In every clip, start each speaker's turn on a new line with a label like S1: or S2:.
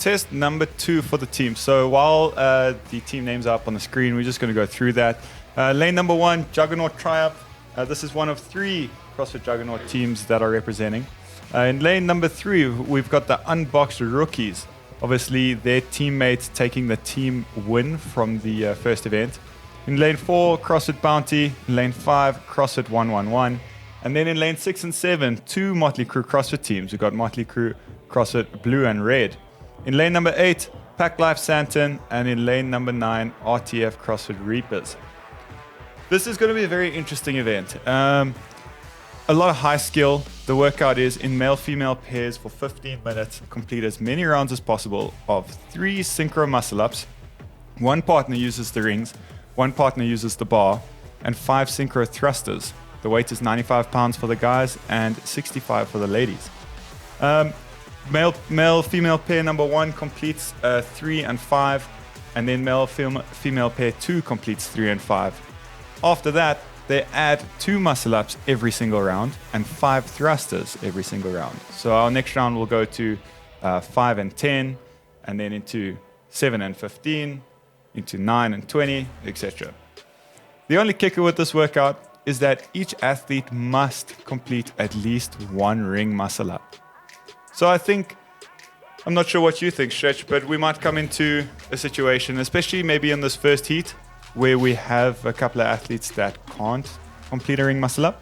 S1: test number 2 for the team. So while the team names are up on the screen, we're just going to go through that. Lane number 1, Juggernaut Triumph. This is one of 3 CrossFit Juggernaut teams that are representing. In lane number 3, we've got the Unboxed Rookies. Obviously, their teammates taking the team win from the first event. In lane 4, CrossFit Bounty. In lane 5, CrossFit 111. And then in lane 6 and 7, 2 Motley Crue CrossFit teams. We've got Motley Crue CrossFit Blue and Red. In lane number 8, Pack Life Santon. And in lane number 9, RTF CrossFit Reapers. This is going to be a very interesting event. A lot of high skill. The workout is in male-female pairs for 15 minutes. Complete as many rounds as possible of 3 Syncro Muscle Ups. 1 partner uses the rings, 1 partner uses the bar, and 5 Syncro Thrusters. The weight is 95 pounds for the guys and 65 for the ladies. Male-female pair number 1 completes 3 and 5, and then male-female pair 2 completes 3 and 5. After that, they add 2 muscle ups every single round and 5 thrusters every single round. So our next round will go to 5 and 10, and then into 7 and 15, into 9 and 20, etc. The only kicker with this workout is that each athlete must complete at least 1 ring muscle up. So I'm not sure what you think, Stretch, but we might come into a situation, especially maybe in this first heat, where we have a couple of athletes that can't complete a ring muscle up?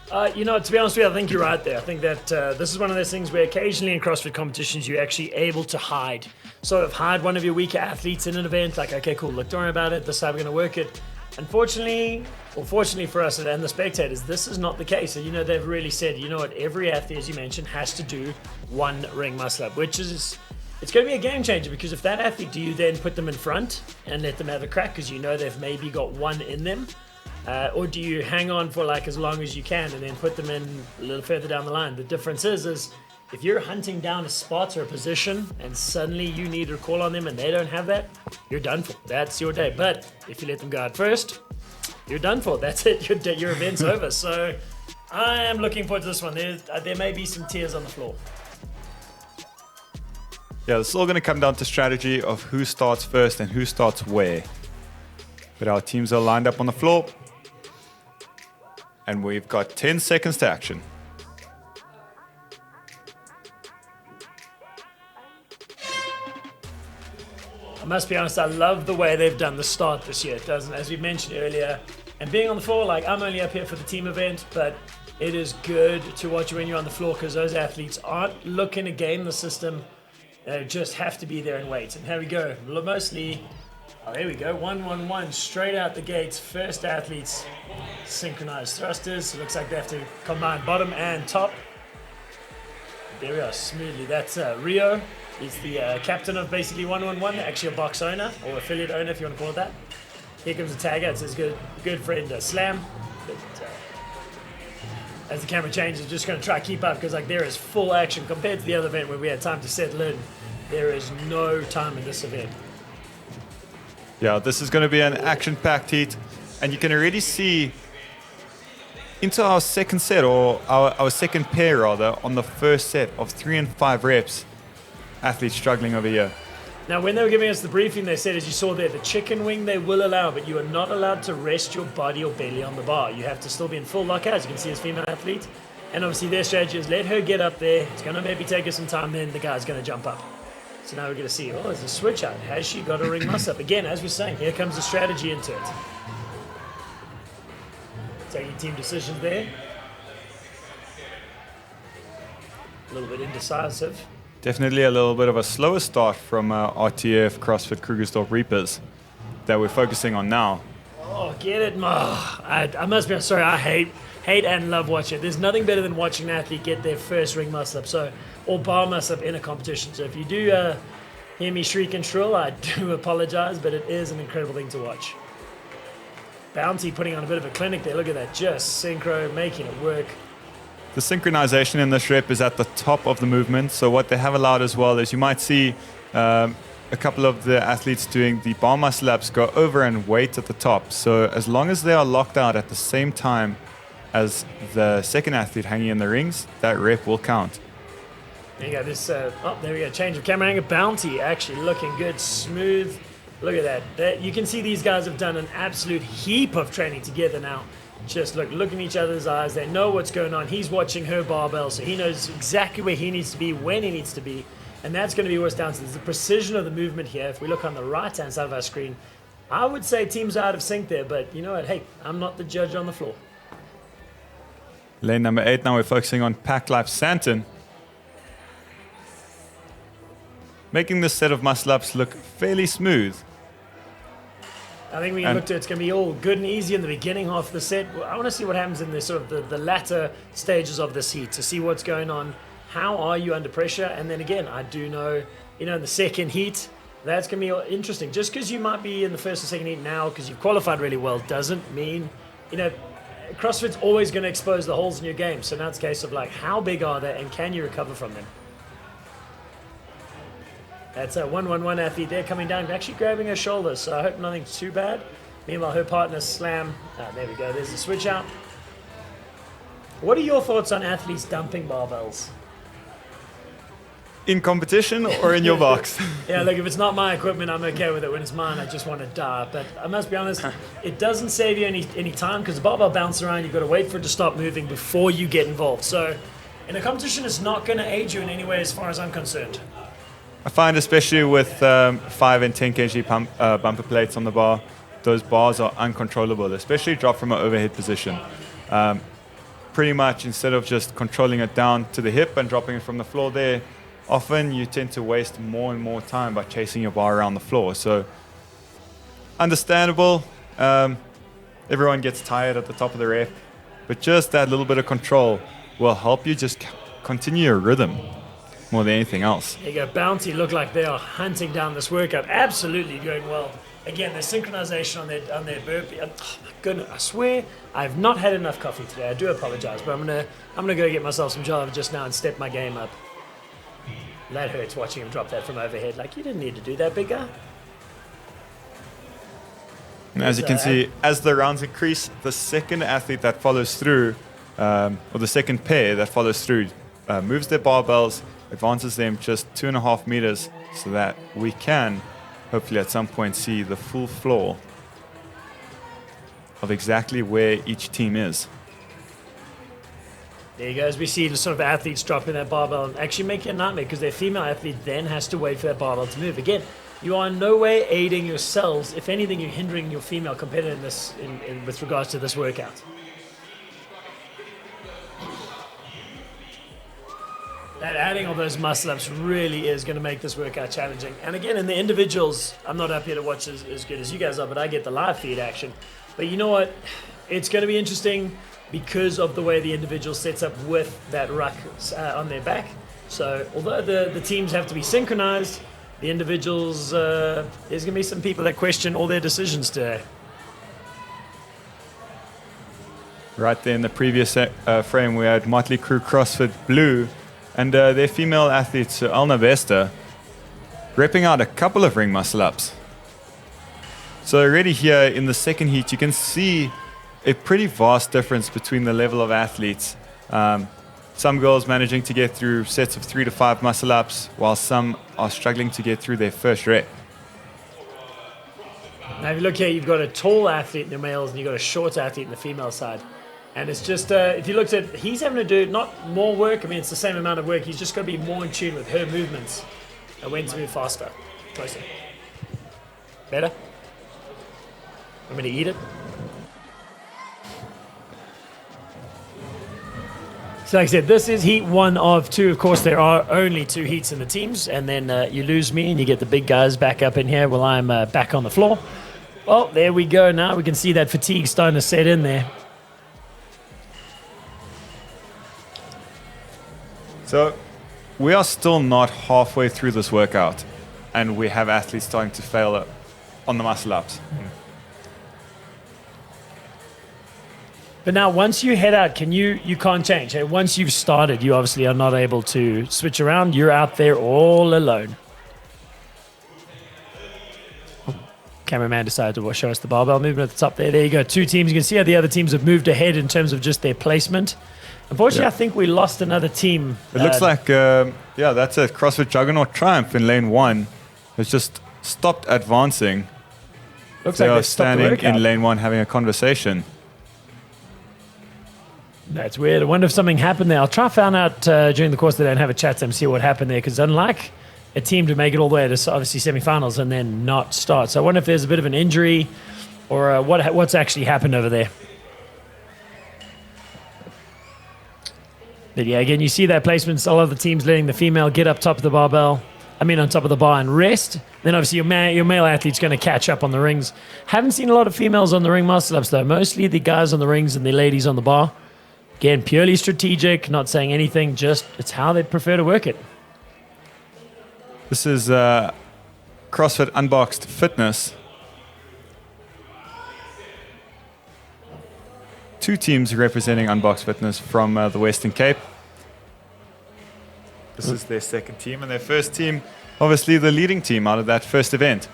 S2: To be honest with you, I think you're right there. I think that this is one of those things where occasionally in CrossFit competitions, you're actually able to hide one of your weaker athletes in an event. Like, okay, cool, look, don't worry about it. This is how we're going to work it. Unfortunately, or fortunately for us and the spectators, this is not the case. So, they've really said, every athlete, as you mentioned, has to do 1 ring muscle up, which is... It's going to be a game changer, because if that athlete, do you then put them in front and let them have a crack because they've maybe got 1 in them? Or do you hang on for as long as you can and then put them in a little further down the line? The difference is if you're hunting down a spot or a position and suddenly you need to call on them and they don't have that, you're done for. That's your day. But if you let them go out first, you're done for. That's it. Your event's over. So I am looking forward to this one. There may be some tears on the floor.
S1: Yeah, this is all going to come down to strategy of who starts first and who starts where. But our teams are lined up on the floor. And we've got 10 seconds to action.
S2: I must be honest, I love the way they've done the start this year. It doesn't, as we mentioned earlier. And being on the floor, I'm only up here for the team event, but it is good to watch when you're on the floor because those athletes aren't looking to game the system. They just have to be there and wait. And here we go. Mostly, there we go. 1-1-1 straight out the gates. First athletes synchronized thrusters. It looks like they have to combine bottom and top. There we are, smoothly. That's Rio. He's the captain of basically 1-1-1, actually a box owner or affiliate owner, if you want to call it that. Here comes the tagger. It's his good friend Slam. But, as the camera changes, just going to try to keep up because there is full action compared to the other event where we had time to settle in. There is no time in this event.
S1: Yeah, this is going to be an action-packed heat, and you can already see into our second set, or our second pair rather, on the first set of 3 and 5 reps, athletes struggling over here.
S2: Now, when they were giving us the briefing, they said, as you saw there, the chicken wing they will allow, but you are not allowed to rest your body or belly on the bar. You have to still be in full lockout, as you can see as female athlete. And obviously their strategy is let her get up there. It's going to maybe take her some time, then the guy's going to jump up. So now we're going to see, there's a switch out. Has she got a ring muscle up? Again, as we're saying, here comes the strategy into it. Taking team decisions there. A little bit indecisive.
S1: Definitely a little bit of a slower start from RTF CrossFit Krugersdorp Reapers that we're focusing on now.
S2: Oh, get it, I must be sorry. I hate and love watching it. There's nothing better than watching an athlete get their first ring muscle up, or bar muscle up in a competition. So if you do hear me shriek and shrill, I do apologize, but it is an incredible thing to watch. Bounty putting on a bit of a clinic there. Look at that, just synchro, making it work.
S1: The synchronization in this rep is at the top of the movement. So what they have allowed as well is you might see a couple of the athletes doing the bar muscle ups go over and wait at the top. So as long as they are locked out at the same time as the second athlete hanging in the rings, that rep will count.
S2: There you go. There we go. Change of camera angle. Bounty actually looking good, smooth. Look at that. You can see these guys have done an absolute heap of training together now. Just look in each other's eyes. They know what's going on. He's watching her barbell, so he knows exactly where he needs to be, when he needs to be. And that's going to be what's down to. There's the precision of the movement here. If we look on the right-hand side of our screen, I would say teams are out of sync there, but you know what? Hey, I'm not the judge on the floor.
S1: Lane number 8, now we're focusing on Pack Life Santon. Making this set of muscle-ups look fairly smooth.
S2: I think we looked at it's going to be all good and easy in the beginning half of the set. I want to see what happens in the sort of the latter stages of this heat to see what's going on. How are you under pressure? And then again, I do know, in the second heat, that's going to be interesting. Just because you might be in the first or second heat now because you've qualified really well doesn't mean, CrossFit's always going to expose the holes in your game. So now it's a case of how big are they and can you recover from them? That's a 1-1-1 athlete there coming down, actually grabbing her shoulder, so I hope nothing's too bad. Meanwhile, her partner slam. There we go, there's the switch out. What are your thoughts on athletes dumping barbells?
S1: In competition or in your box?
S2: Yeah, look, if it's not my equipment, I'm okay with it. When it's mine, I just want to die. But I must be honest, it doesn't save you any time because the barbell bounces around. You've got to wait for it to stop moving before you get involved. So in a competition, it's not going to aid you in any way as far as I'm concerned.
S1: I find especially with 5 and 10 kg bumper plates on the bar, those bars are uncontrollable, especially drop from an overhead position. Pretty much instead of just controlling it down to the hip and dropping it from the floor there, often you tend to waste more and more time by chasing your bar around the floor. So understandable, everyone gets tired at the top of the rep, but just that little bit of control will help you just continue your rhythm more than anything else.
S2: There you go. Bounty look like they are hunting down this workout. Absolutely going well. Again, the synchronization on their burpee. Oh my goodness! I swear I've not had enough coffee today. I do apologize, but I'm gonna go get myself some Java just now and step my game up. That hurts watching him drop that from overhead. You didn't need to do that, big guy.
S1: And as you can see, as the rounds increase, the second athlete that follows through, or the second pair that follows through, moves their barbells, advances them just 2.5 meters so that we can hopefully at some point see the full floor of exactly where each team is.
S2: There you go. As we see the sort of athletes dropping that barbell and actually making a nightmare because their female athlete then has to wait for that barbell to move. Again, you are in no way aiding yourselves. If anything, you're hindering your female competitiveness with regards to this workout. That adding of those muscle ups really is going to make this workout challenging. And again, in the individuals, I'm not up here to watch as good as you guys are, but I get the live feed action. But you know what? It's going to be interesting because of the way the individual sets up with that ruck on their back. So although the teams have to be synchronized, the individuals, there's going to be some people that question all their decisions today.
S1: Right there in the previous frame, we had Motley Crue CrossFit Blue and their female athlete, Alna Vesta, repping out a couple of ring muscle ups. So already here in the second heat, you can see a pretty vast difference between the level of athletes. Some girls managing to get through sets of 3 to 5 muscle ups, while some are struggling to get through their first rep.
S2: Now if you look here, you've got a tall athlete in the males and you've got a short athlete in the female side. And it's just, if you looked at, he's having to do not more work, it's the same amount of work, he's just got to be more in tune with her movements and when to move faster. Closer. Better? I'm going to eat it. So like I said, this is heat 1 of 2. Of course, there are only 2 heats in the teams, and then you lose me and you get the big guys back up in here while I'm back on the floor. Well, there we go. Now we can see that fatigue starting to set in there.
S1: So we are still not halfway through this workout, and we have athletes starting to fail on the muscle ups.
S2: But now once you head out, you can't change. Hey, once you've started, you obviously are not able to switch around. You're out there all alone. Cameraman decided to show us the barbell movement at the top there. There you go. 2 teams. You can see how the other teams have moved ahead in terms of just their placement. Unfortunately, I think we lost another team.
S1: It looks like, that's it. CrossFit Juggernaut Triumph in lane 1 has just stopped advancing.
S2: Looks
S1: They
S2: like
S1: are
S2: they've stopped the
S1: standing
S2: workout.
S1: in lane 1 having a conversation.
S2: That's weird. I wonder if something happened there. I'll try to find out during the course of the day and have a chat to them, see what happened there. Because unlike a team to make it all the way to obviously semi-finals and then not start. So I wonder if there's a bit of an injury or what's actually happened over there. But yeah, again, you see that placement. A lot of the teams letting the female get up top of the barbell. On top of the bar and rest. Then obviously your male athlete's going to catch up on the rings. Haven't seen a lot of females on the ring muscle ups though. Mostly the guys on the rings and the ladies on the bar. Again, purely strategic, not saying anything, just it's how they prefer to work it.
S1: This is CrossFit Unboxed Fitness. 2 teams representing Unboxed Fitness from the Western Cape. This is their second team, and their first team, obviously the leading team out of that first event.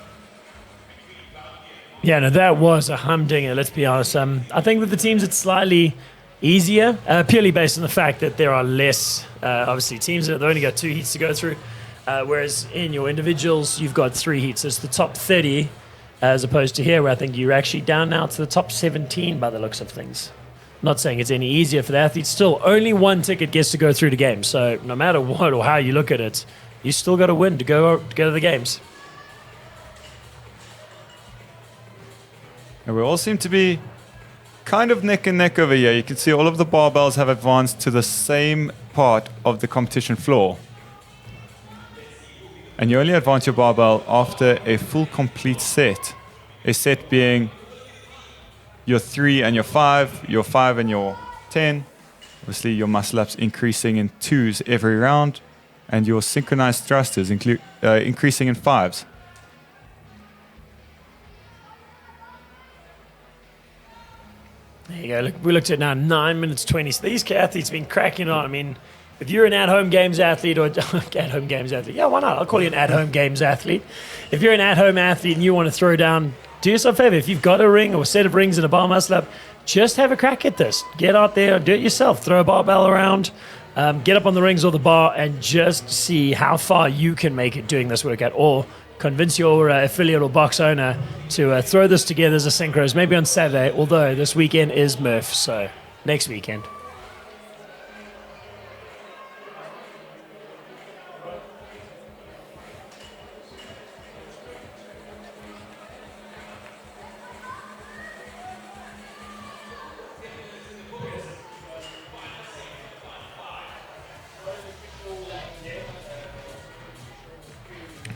S2: Yeah, no, that was a humdinger, let's be honest. I think with the teams it's slightly easier, purely based on the fact that there are less, obviously, teams that have only got 2 heats to go through, whereas in your individuals, you've got 3 heats. It's the top 30, as opposed to here, where I think you're actually down now to the top 17 by the looks of things. Not saying it's any easier for the athletes. Still, only 1 ticket gets to go through the game. So no matter what or how you look at it, you still got to win to go to the games.
S1: And we all seem to be kind of neck and neck over here. You can see all of the barbells have advanced to the same part of the competition floor. And you only advance your barbell after a full complete set. A set being your 3 and your 5 and your 10. Obviously your muscle ups increasing in 2s every round, and your synchronized thrusters increasing in 5s.
S2: There you go. Look, we looked at now 9 minutes 20. So these athletes have been cracking on. If you're an at-home games athlete or at-home games athlete, yeah, why not? I'll call you an at-home games athlete. If you're an at-home athlete and you want to throw down, do yourself a favor. If you've got a ring or a set of rings and a bar muscle up, just have a crack at this. Get out there, do it yourself. Throw a barbell around, get up on the rings or the bar, and just see how far you can make it doing this workout. Or convince your affiliate or box owner to throw this together as a synchros, maybe on Saturday, although this weekend is Murph, so next weekend.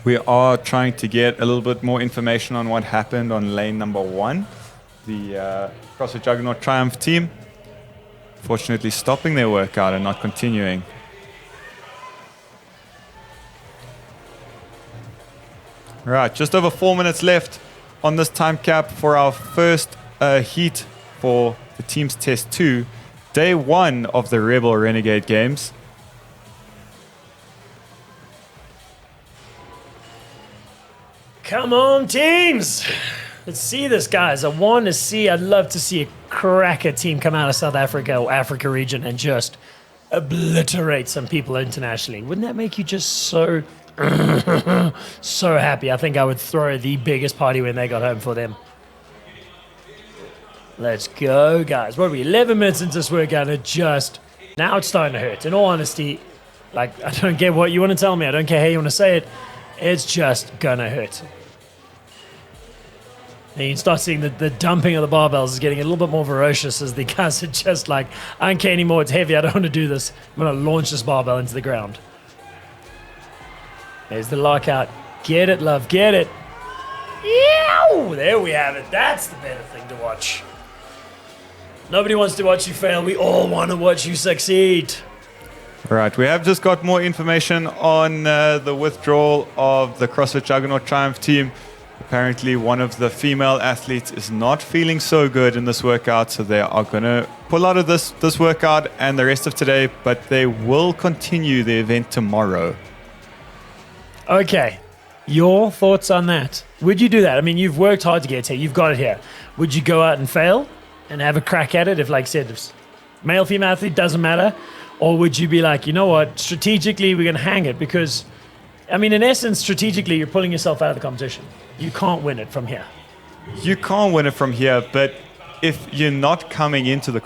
S1: We are trying to get a little bit more information on what happened on lane number 1. The CrossFit Juggernaut Triumph team, fortunately stopping their workout and not continuing. Right, just over 4 minutes left on this time cap for our first heat for the Teams Test 2, day 1 of the Rebel Renegade Games.
S2: Come on, teams! Let's see this, guys. I'd love to see a cracker team come out of South Africa or Africa region and just obliterate some people internationally. Wouldn't that make you just so happy? I think I would throw the biggest party when they got home for them. Let's go, guys. What are we, 11 minutes into this workout, and now it's starting to hurt. In all honesty, I don't care what you want to tell me. I don't care how you want to say it. It's just gonna hurt. And you can start seeing the dumping of the barbells is getting a little bit more ferocious as the guys are just like, I don't care anymore, it's heavy, I don't want to do this. I'm going to launch this barbell into the ground. There's the lockout. Get it, love, get it. Yow! There we have it. That's the better thing to watch. Nobody wants to watch you fail. We all want to watch you succeed.
S1: Right, we have just got more information on the withdrawal of the CrossFit Juggernaut Triumph team. Apparently one of the female athletes is not feeling so good in this workout, so they are going to pull out of this workout and the rest of today, but they will continue the event tomorrow.
S2: Okay, your thoughts on that? Would you do that? I mean, you've worked hard to get here. You've got it here. Would you go out and fail and have a crack at it if, like I said, male, female athlete, doesn't matter? Or would you be like, you know what, strategically, we're going to hang it? Because, I mean, in essence, strategically, you're pulling yourself out of the competition. You can't win it from here.
S1: You can't win it from here, but if you're not coming into the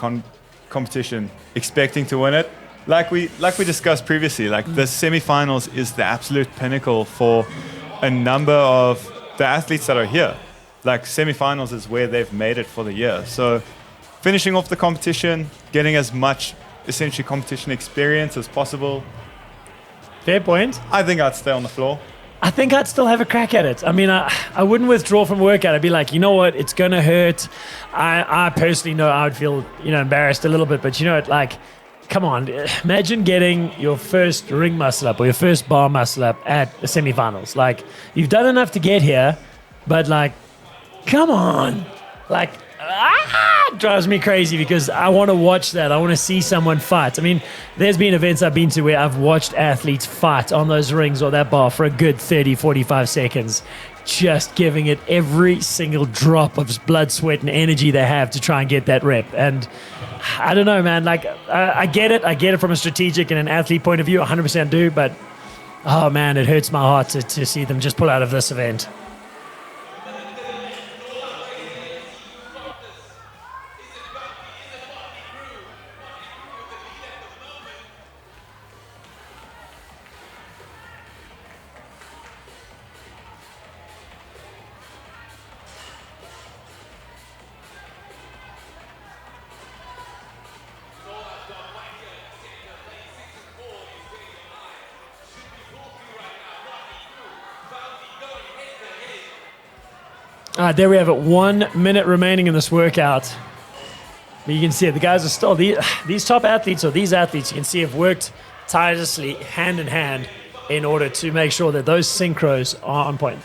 S1: competition expecting to win it, like we discussed previously, like the semifinals is the absolute pinnacle for a number of the athletes that are here. Like semifinals is where they've made it for the year. So finishing off the competition, getting as much essentially competition experience as possible.
S2: Fair point.
S1: I think I'd stay on the floor.
S2: I think I'd still have a crack at it. I mean, I wouldn't withdraw from a workout. I'd be like, you know what, it's going to hurt. I personally know I would feel, embarrassed a little bit, but you know what, like, come on, imagine getting your first ring muscle up or your first bar muscle up at the semifinals. Like, you've done enough to get here, but like, come on. Like, it drives me crazy because I want to watch that. I want to see someone fight. I mean, there's been events I've been to where I've watched athletes fight on those rings or that bar for a good 30, 45 seconds, just giving it every single drop of blood, sweat, and energy they have to try and get that rep. And I don't know, man. Like, I get it. I get it from a strategic and an athlete point of view. 100% do. But, oh, man, it hurts my heart to see them just pull out of this event. All right, there we have it. 1 minute remaining in this workout. But you can see it. The guys are still, these top athletes or these athletes, you can see have worked tirelessly hand in hand in order to make sure that those synchros are on point.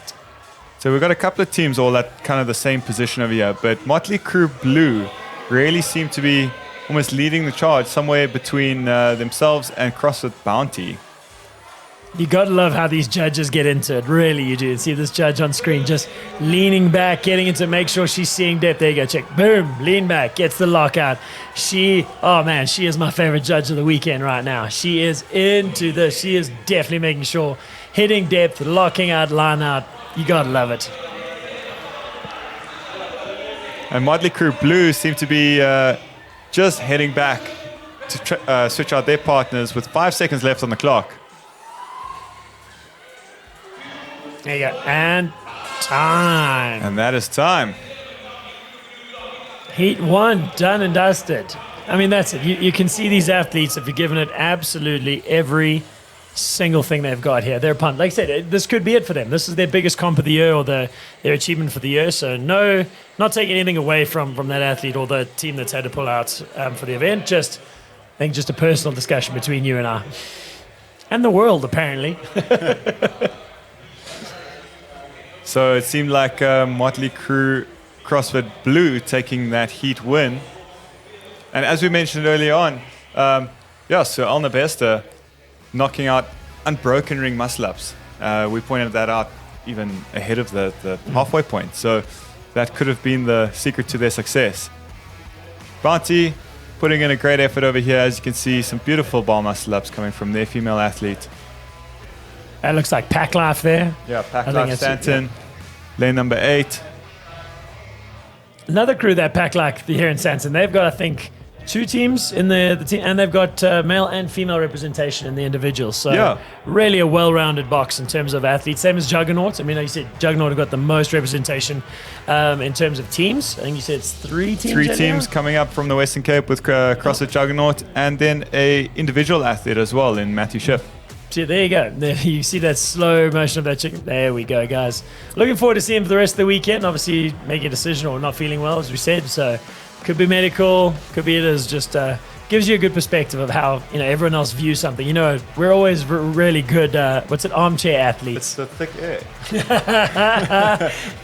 S1: So we've got a couple of teams all at kind of the same position over here, but Motley Crue Blue really seem to be almost leading the charge somewhere between themselves and CrossFit Bounty.
S2: You got to love how these judges get into it. Really, you do. See this judge on screen just leaning back, getting into it, make sure she's seeing depth. There you go, check. Boom, lean back, gets the lockout. She is my favorite judge of the weekend right now. She is into this. She is definitely making sure. Hitting depth, locking out, line out. You got to love it.
S1: And Motley Crue Blue seem to be just heading back to switch out their partners with 5 seconds left on the clock.
S2: There you go. And time.
S1: And that is time.
S2: Heat 1, done and dusted. I mean, that's it. You can see these athletes have given it absolutely every single thing they've got here. They're pumped. Like I said, this could be it for them. This is their biggest comp of the year or their achievement for the year. So no, not taking anything away from that athlete or the team that's had to pull out for the event. I think just a personal discussion between you and I. And the world, apparently.
S1: So it seemed like Motley Crue CrossFit Blue taking that heat win. And as we mentioned earlier on, so Alna Bester knocking out unbroken ring muscle ups. We pointed that out even ahead of the halfway point. So that could have been the secret to their success. Bounty putting in a great effort over here. As you can see, some beautiful bar muscle ups coming from their female athlete.
S2: That looks like Pack Life there.
S1: Yeah, Pack Life Stanton, lane number 8.
S2: Another crew that Pack Life here in Stanton. They've got, I think, 2 teams in the team, and they've got male and female representation in the individuals. So really a well-rounded box in terms of athletes. Same as Juggernaut. I mean, like you said, Juggernaut have got the most representation in terms of teams. I think you said it's 3 teams.
S1: 3 teams coming up from the Western Cape with CrossFit Juggernaut, and then a individual athlete as well in Matthew Shipp.
S2: So there you go. There, you see that slow motion of that chicken. There we go, guys. Looking forward to seeing him for the rest of the weekend. Obviously, making a decision or not feeling well, as we said. So could be medical, could be it is just gives you a good perspective of how everyone else views something. We're always really good. Armchair athletes.
S1: It's the thick air.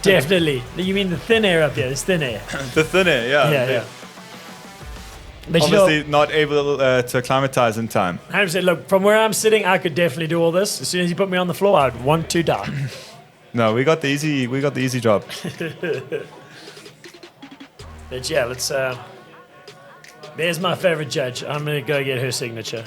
S2: Definitely. You mean the thin air up here? It's thin air.
S1: The thin air, yeah. But obviously not able to acclimatize in time.
S2: 100%. Look, from where I'm sitting, I could definitely do all this. As soon as you put me on the floor, I'd want to die.
S1: No, we got the easy job.
S2: But yeah, let's There's my favorite judge. I'm going to go get her signature.